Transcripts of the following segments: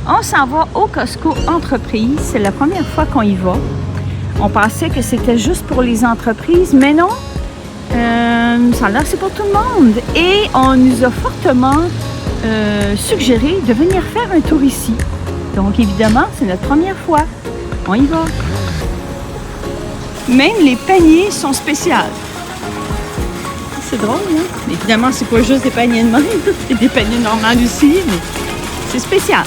On s'en va au Costco Entreprise. C'est la première fois qu'on y va. On pensait que c'était juste pour les entreprises, mais non. Ça a l'air c'est pour tout le monde. Et on nous a fortement suggéré de venir faire un tour ici. Donc évidemment, c'est notre première fois. On y va. Même les paniers sont spéciaux. C'est drôle, hein? Mais évidemment, c'est pas juste des paniers de même. C'est des paniers normaux aussi, mais c'est spécial.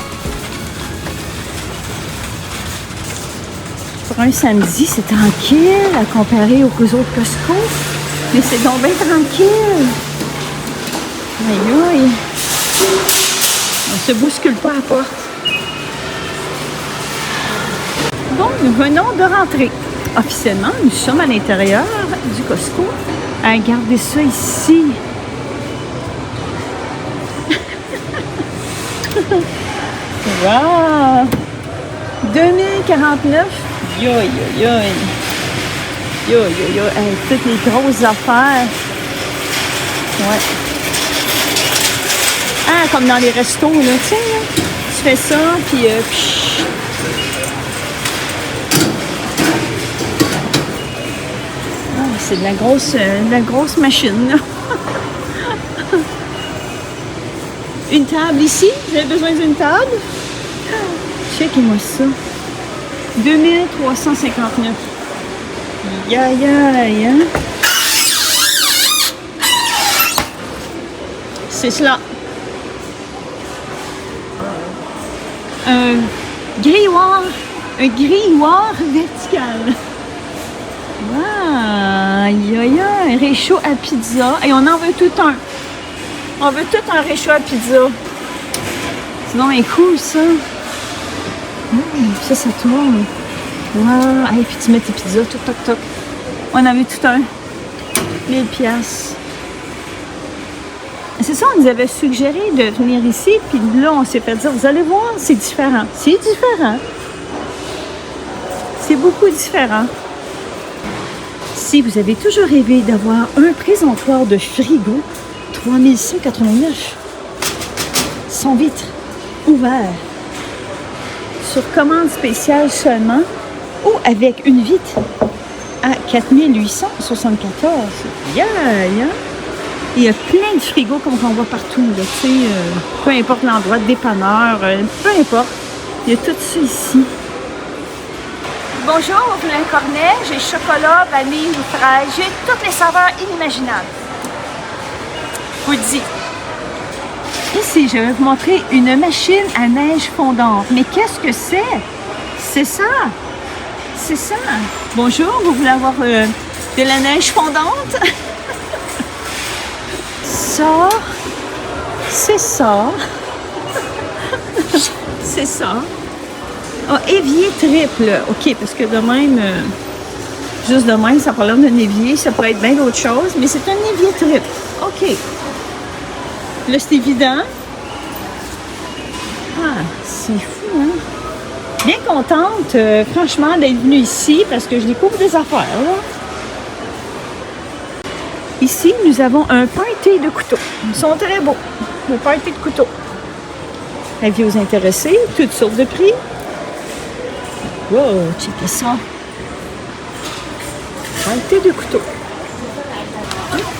Pour un samedi, c'est tranquille à comparer aux autres Costco. Mais c'est donc bien tranquille. Aïe aïe. On se bouscule pas à la porte. Bon, nous venons de rentrer. Officiellement, nous sommes à l'intérieur du Costco. Regardez ça ici. Wow! 2049. Yo, yo, yo. Yo, yo, yo. Hey, toutes les grosses affaires. Ouais. Ah, comme dans les restos, là. Tu sais, là, tu fais ça, puis... c'est de la grosse machine, là. Une table ici. Vous avez besoin d'une table? Checkez-moi ça. 2359. Ya, ya, ya. C'est cela. Un grilloir vertical. Wow! Aïe, aïe, un réchaud à pizza. Et on en veut tout un. On veut tout un réchaud à pizza. Sinon, c'est cool, ça. Ça tourne. Wow! Et puis tu mets tes pizzas, toc, toc, toc. On en veut tout un. 1000 piastres. C'est ça, on nous avait suggéré de venir ici. Puis là, on s'est fait dire, vous allez voir, c'est différent. C'est différent. C'est beaucoup différent. Si vous avez toujours rêvé d'avoir un présentoir de frigo, 3189, sans vitre, ouvert, sur commande spéciale seulement, ou avec une vitre à 4874. Yeah, yeah. Il y a plein de frigos comme on voit partout, là, tu sais, peu importe l'endroit, dépanneur, peu importe, il y a tout ça ici. Bonjour, Moulin Cornet, j'ai chocolat, vanille ou fraise, j'ai toutes les saveurs inimaginables. Je vous le dis. Ici, je vais vous montrer une machine à neige fondante. Mais qu'est-ce que c'est? C'est ça. C'est ça. Bonjour, vous voulez avoir de la neige fondante? Ça, c'est ça. C'est ça. Oh, évier triple. OK, parce que de même, juste de même, ça parle d'un évier, ça pourrait être bien d'autres choses, mais c'est un évier triple. OK. Là, c'est évident. Ah, c'est fou, hein? Bien contente, franchement, d'être venue ici parce que je découvre des affaires, là. Ici, nous avons un party de couteaux. Ils sont très beaux. Le party de couteaux. Avis aux intéressés, toutes sortes de prix. Wow, checkez ça. Party de couteaux.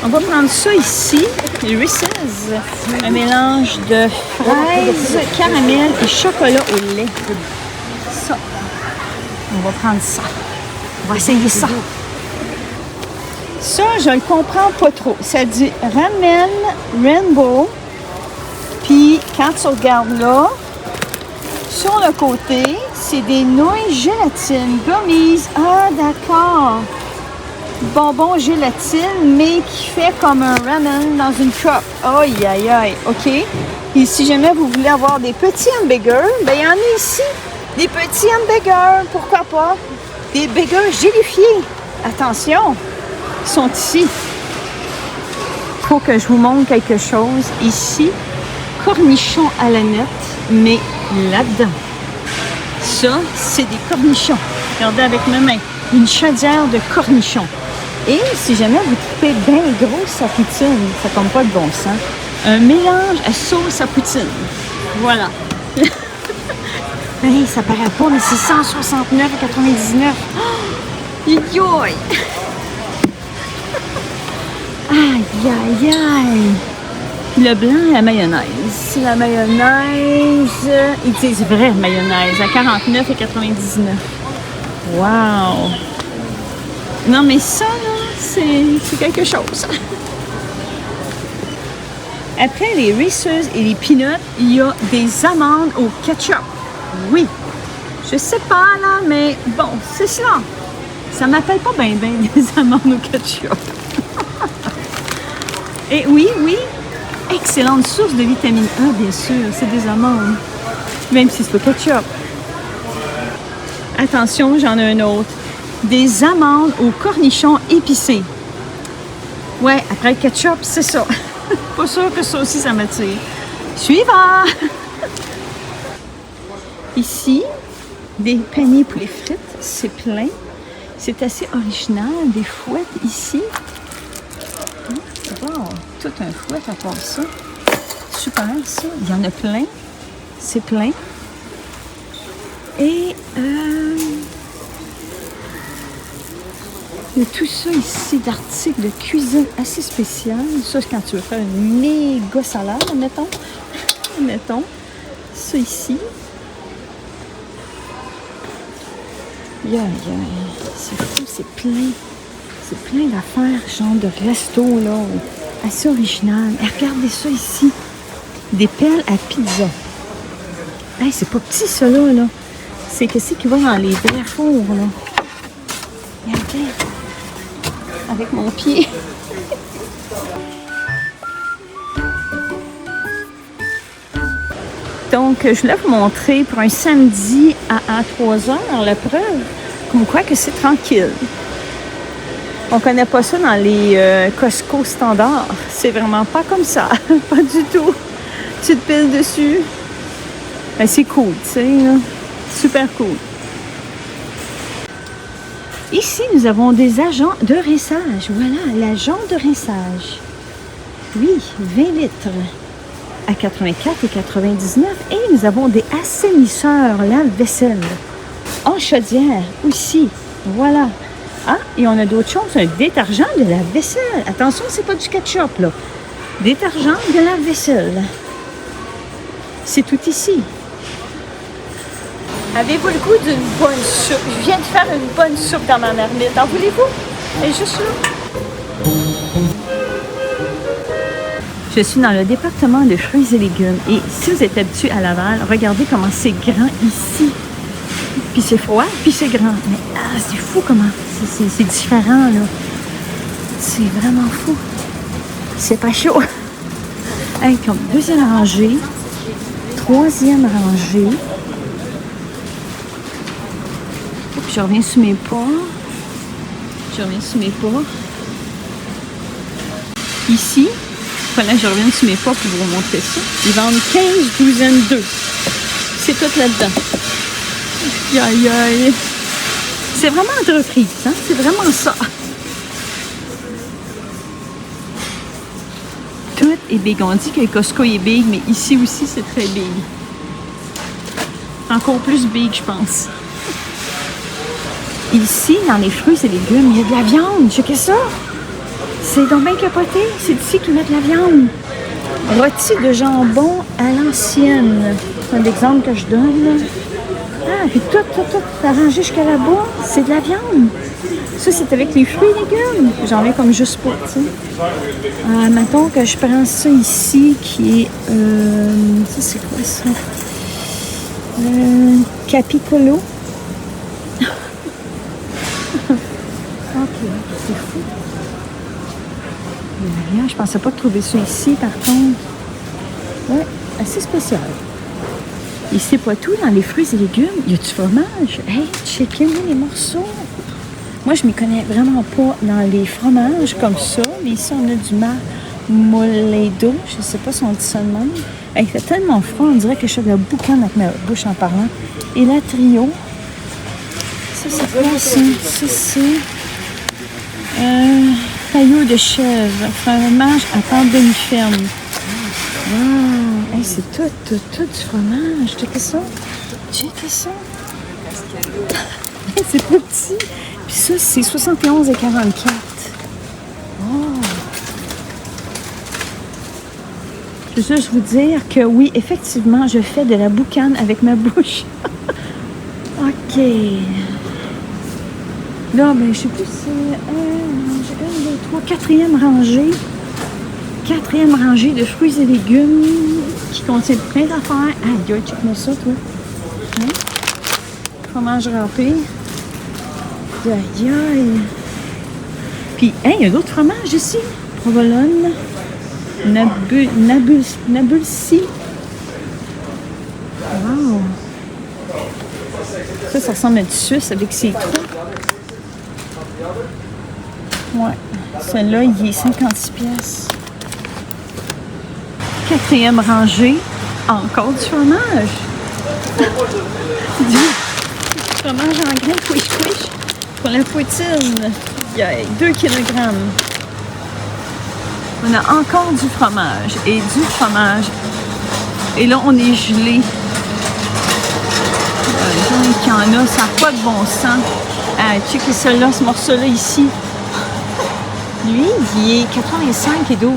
On va prendre ça ici, Reese's, un mélange de fraises, caramel et chocolat au lait. Ça. On va prendre ça. On va essayer ça. Ça, je le comprends pas trop. Ça dit Ramen Rainbow. Puis, quand tu regardes là, sur le côté, c'est des nouilles gélatine, gummies. Ah, d'accord. Bonbon gélatine, mais qui fait comme un ramen dans une cup. Aïe, aïe, aïe. OK. Et si jamais vous voulez avoir des petits hamburgers, ben il y en a ici. Des petits hamburgers, pourquoi pas? Des burgers gélifiés. Attention, ils sont ici. Il faut que je vous montre quelque chose. Ici, cornichons à la nette, mais là-dedans. Ça, c'est des cornichons. Regardez avec mes mains. Une chaudière de cornichons. Et si jamais vous coupez bien gros sa poutine, ça tombe pas de bon sens. Un mélange à sauce à poutine. Voilà. Hey, ça paraît pas, mais c'est 169,99. Oh, aïe! Aïe, aïe, aïe! Puis le blanc, la mayonnaise. La mayonnaise, ils disent vraie mayonnaise, à 49,99. Wow! Non, mais ça, là, c'est quelque chose. Après les Reese's et les peanuts, il y a des amandes au ketchup. Oui. Je sais pas, là, mais bon, c'est cela. Ça m'appelle pas bien, des amandes au ketchup. Et oui, excellente source de vitamine A, bien sûr, c'est des amandes. Même si c'est pas ketchup. Attention, j'en ai un autre. Des amandes aux cornichons épicés. Ouais, après le ketchup, c'est ça. Pas sûr que ça aussi, ça m'attire. Suivant! Ici, des paniers pour les frites, c'est plein. C'est assez original, des fouettes ici. Wow, tout un fouet à part ça. Super, ça. Il y en a plein. C'est plein. Et il y a tout ça ici d'articles de cuisine assez spécial. Ça, c'est quand tu veux faire une méga salade, mettons. Mettons. Ça ici. C'est fou, c'est plein. C'est plein d'affaires, genre de resto, là. Assez original. Et regardez ça ici. Des pelles à pizza. Hey, c'est pas petit, ça, là. C'est qu'est-ce qui va dans les vrais fours, là. Regardez. Avec mon pied. Donc, je voulais vous montrer pour un samedi à 3 heures la preuve, comme quoi que c'est tranquille. On connaît pas ça dans les Costco standards. C'est vraiment pas comme ça. Pas du tout. Tu te piles dessus. Ben, c'est cool, tu sais, là. Super cool. Ici, nous avons des agents de rinçage. Voilà, l'agent de rinçage. Oui, 20 litres à 84,99. Et nous avons des assainisseurs lave-vaisselle en chaudière aussi. Voilà. Ah, et on a d'autres choses. Un détergent de lave-vaisselle. Attention, c'est pas du ketchup, là. Détergent de lave-vaisselle. C'est tout ici. Avez-vous le goût d'une bonne soupe? Je viens de faire une bonne soupe dans ma marmite. En voulez-vous? Elle est juste là. Je suis dans le département de fruits et légumes. Et si vous êtes habitué à Laval, regardez comment c'est grand ici. Puis c'est froid, puis c'est grand. Mais c'est fou comment c'est différent, là. C'est vraiment fou. C'est pas chaud. Hey, comme deuxième rangée, troisième rangée. Puis je reviens sur mes pas. Ici, il fallait que je revienne sur mes pas pour vous montrer ça. Ils vendent 15 douzaines d'œufs. C'est tout là-dedans. Aïe, aïe. C'est vraiment entreprise, hein? C'est vraiment ça. Tout est big. On dit que Costco est big, mais ici aussi, c'est très big. Encore plus big, je pense. Ici, dans les fruits et légumes, il y a de la viande. Checkez ça. C'est donc bien capoté. C'est ici qu'ils mettent la viande. Rôti de jambon à l'ancienne. C'est un exemple que je donne. Ah, puis tout arrangé jusqu'à là-bas, c'est de la viande. Ça, c'est avec les fruits et légumes. J'en ai comme juste pas, tu sais. Mettons que je prends ça ici, qui est... ça, c'est quoi ça? Capicolo. Ok, c'est fou. Rien, je pensais pas trouver ça ici, par contre. Ouais, assez spécial. Et c'est pas tout, dans les fruits et légumes, il y a du fromage. Hey, checkez-moi les morceaux. Moi, je m'y connais vraiment pas dans les fromages comme ça. Mais ici, on a du marmoledo. Je sais pas si on dit ça de même. Hey, il fait tellement froid, on dirait que je fais de la boucane avec ma bouche en parlant. Et la trio. Ça, c'est quoi ça? Ça, c'est... paillot de chèvre. Fromage à pâte demi-ferme. Wow! Hey, c'est tout du fromage. Checkez ça. Checkez ça. C'est pas petit. Puis ça, c'est 71,44. Oh! Je veux juste vous dire que oui, effectivement, je fais de la boucane avec ma bouche. OK. Là, ben, je sais plus si c'est 1, 2, 3, quatrième rangée. Quatrième rangée de fruits et légumes qui contient plein d'affaires. Aïe, check-moi ça, toi. Hein? Fromage râpé. Aïe, aïe. Puis, hein, il y a d'autres fromages ici. Provolone. Nabulsi. Wow. Ça ressemble à du suisse avec ses trous. Ouais. Celui-là, il est 56 pièces. Quatrième rangée. Encore du fromage. Du fromage en grain, quiche. Pour la poutine. Il y a 2 kg. On a encore du fromage et du fromage. Et là, on est gelé. Il y en a, ça n'a pas de bon sens. Checkez celui-là, ce morceau-là ici. Lui, il est 85 et 12.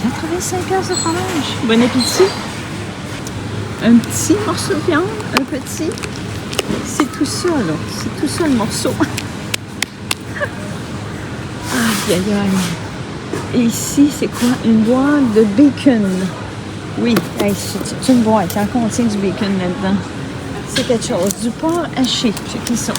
85 pièces de fromage. Bon appétit. Un petit morceau de viande, un petit. C'est tout ça, là. C'est tout ça, le morceau. Aïe, aïe, aïe. Et ici, c'est quoi? Une boîte de bacon. Oui, hey, c'est une boîte. Ça contient du bacon là-dedans. C'est quelque chose. Du porc haché. Checkez ça.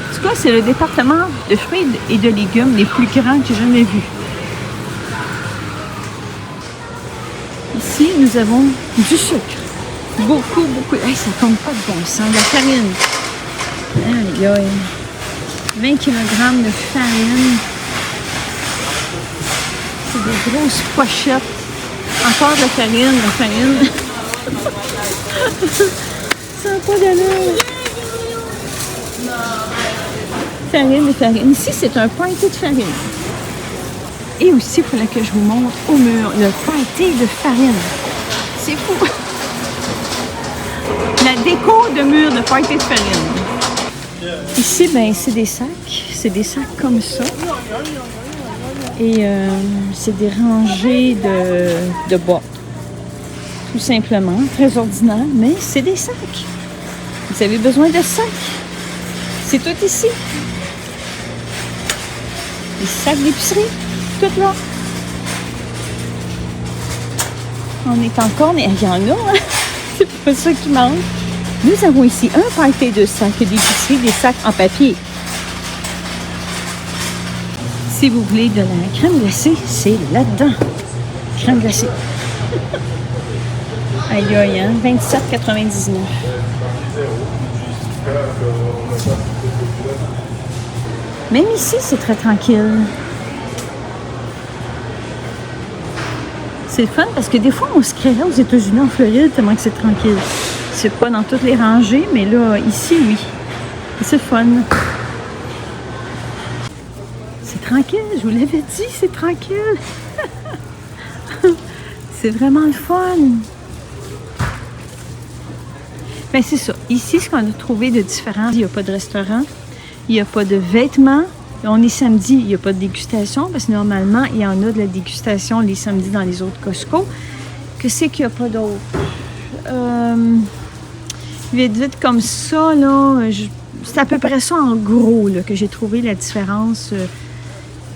En tout cas, c'est le département de fruits et de légumes les plus grands que j'ai jamais vus. Ici, nous avons du sucre. Beaucoup. Hey, ça tombe pas de bon sens. La farine. Aïe, aïe. 20 kg de farine. C'est des grosses pochettes. Encore de la farine. Ça n'a pas d'allure. Farine. Ici, c'est un pâté de farine. Et aussi, il fallait que je vous montre au mur le pâté de farine. C'est fou. La déco de mur de pâté de farine. Ici, ben, c'est des sacs. C'est des sacs comme ça. Et c'est des rangées de boîtes. Tout simplement. Très ordinaire, mais c'est des sacs. Vous avez besoin de sacs. C'est tout ici. Les sacs d'épicerie. Tout là. On est encore... Mais il y en a, hein? C'est pas ça qui manque. Nous avons ici un paquet de sacs d'épicerie, des sacs en papier. Si vous voulez de la crème glacée, c'est là-dedans. Crème glacée. Aïe, aïe, hein? 27,99. Même ici, c'est très tranquille. C'est le fun parce que des fois, on se créerait aux États-Unis, en Floride, tellement que c'est tranquille. C'est pas dans toutes les rangées, mais là, ici, oui. C'est fun. C'est tranquille, je vous l'avais dit, c'est tranquille. C'est vraiment le fun. Ben c'est ça. Ici, ce qu'on a trouvé de différent, il n'y a pas de restaurant, il n'y a pas de vêtements. On est samedi, il n'y a pas de dégustation, parce que normalement, il y en a de la dégustation les samedis dans les autres Costco. Que c'est qu'il n'y a pas d'autre? Vite comme ça, là, c'est à peu près ça en gros là, que j'ai trouvé la différence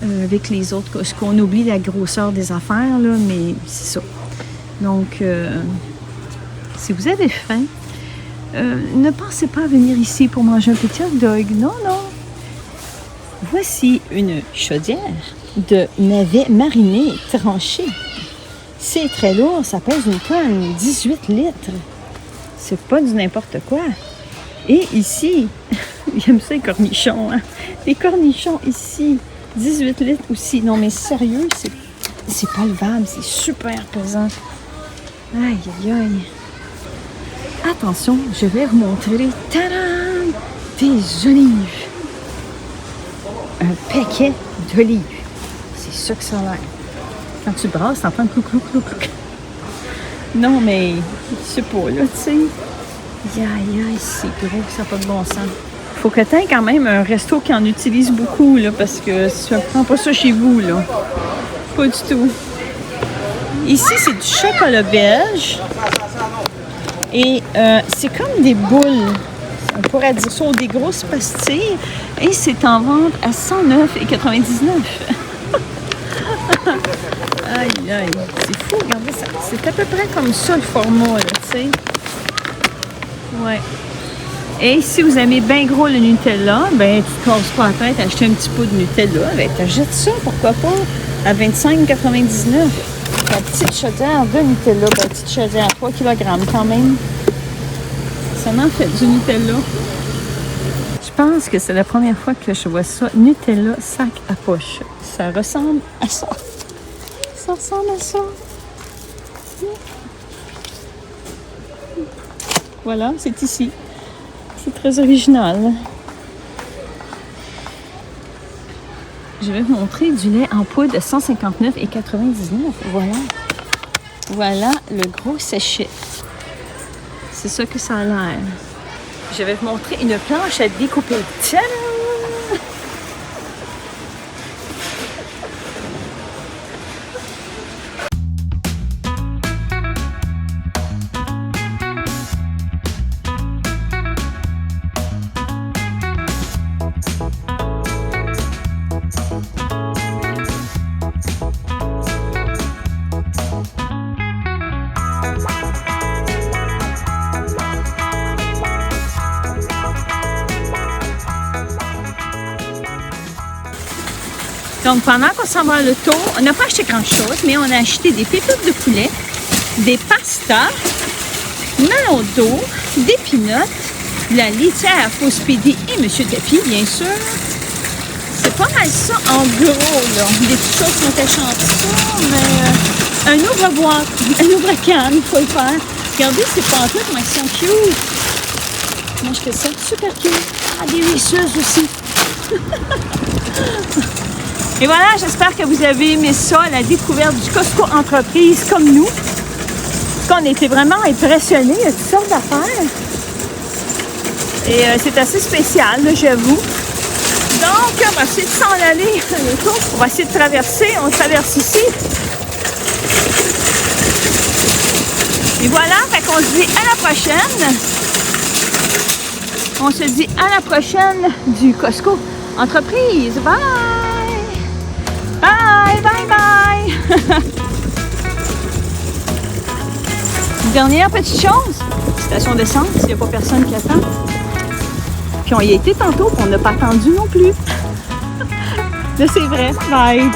avec les autres Costco. On oublie la grosseur des affaires, là, mais c'est ça. Donc, si vous avez faim, ne pensez pas à venir ici pour manger un petit hot dog. Non. Voici une chaudière de navets marinés tranchés. C'est très lourd, ça pèse une tonne, 18 litres. C'est pas du n'importe quoi. Et ici, j'aime ça les cornichons. Hein? Les cornichons ici, 18 litres aussi. Non mais sérieux, c'est pas levable, c'est super pesant. Aïe, aïe, aïe. Attention, je vais vous montrer. Tadam! Des olives. un paquet d'olives. C'est ça que ça a l'air. Quand tu brasses, t'entends le clou, clou, clou, clou. Non, mais je sais pas, là, tu sais. Aïe, c'est gros, ça n'a pas de bon sens. Faut que tu aies quand même un resto qui en utilise beaucoup, là, parce que tu ne prends pas ça chez vous, là. Pas du tout. Ici, c'est du chocolat belge. Et c'est comme des boules. On pourrait dire ça, ou des grosses pastilles. Et c'est en vente à 109,99. Aïe, c'est fou, regardez ça. C'est à peu près comme ça le format, là, tu sais. Ouais. Et si vous aimez bien gros le Nutella, ben tu te casses pas la tête à acheter un petit pot de Nutella. Ben t'achètes ça, pourquoi pas, à 25,99. La petite chaudière de Nutella, ben petite chaudière, 3 kg quand même. Ça m'en fait du Nutella. Je pense que c'est la première fois que je vois ça. Nutella sac à poche. Ça ressemble à ça. Ça ressemble à ça. Voilà, c'est ici. C'est très original. Je vais vous montrer du lait en poudre de 159,99 $. Voilà. Voilà le gros sachet. C'est ça que ça a l'air. Je vais vous montrer une planche à découper. Tadam! Donc, pendant qu'on s'en va à l'auto, on n'a pas acheté grand-chose, mais on a acheté des pépites de poulet, des pastas, melon d'eau, des peanuts, la litière Faux-Speedy et Monsieur Tapi, bien sûr. C'est pas mal ça en gros, là. Des petites choses qui ont été chantées, mais un ouvre-boîte, un ouvre-canne, il faut le faire. Regardez ces pâtes-là, comment elles sont cute. Moi, je fais ça super cute. Ah, des risseuses aussi. Et voilà, j'espère que vous avez aimé ça, la découverte du Costco Entreprise comme nous. Parce qu'on était vraiment impressionnés, il y a toutes sortes d'affaires. Et c'est assez spécial, j'avoue. Donc, on va essayer de s'en aller à l'auto. On va essayer de traverser, on traverse ici. Et voilà, fait qu'on se dit à la prochaine. On se dit à la prochaine du Costco Entreprise. Bye! Bye! Dernière petite chose, station d'essence, il n'y a pas personne qui attend. Puis on y a été tantôt, puis on n'a pas attendu non plus. Là, c'est vrai. Bye!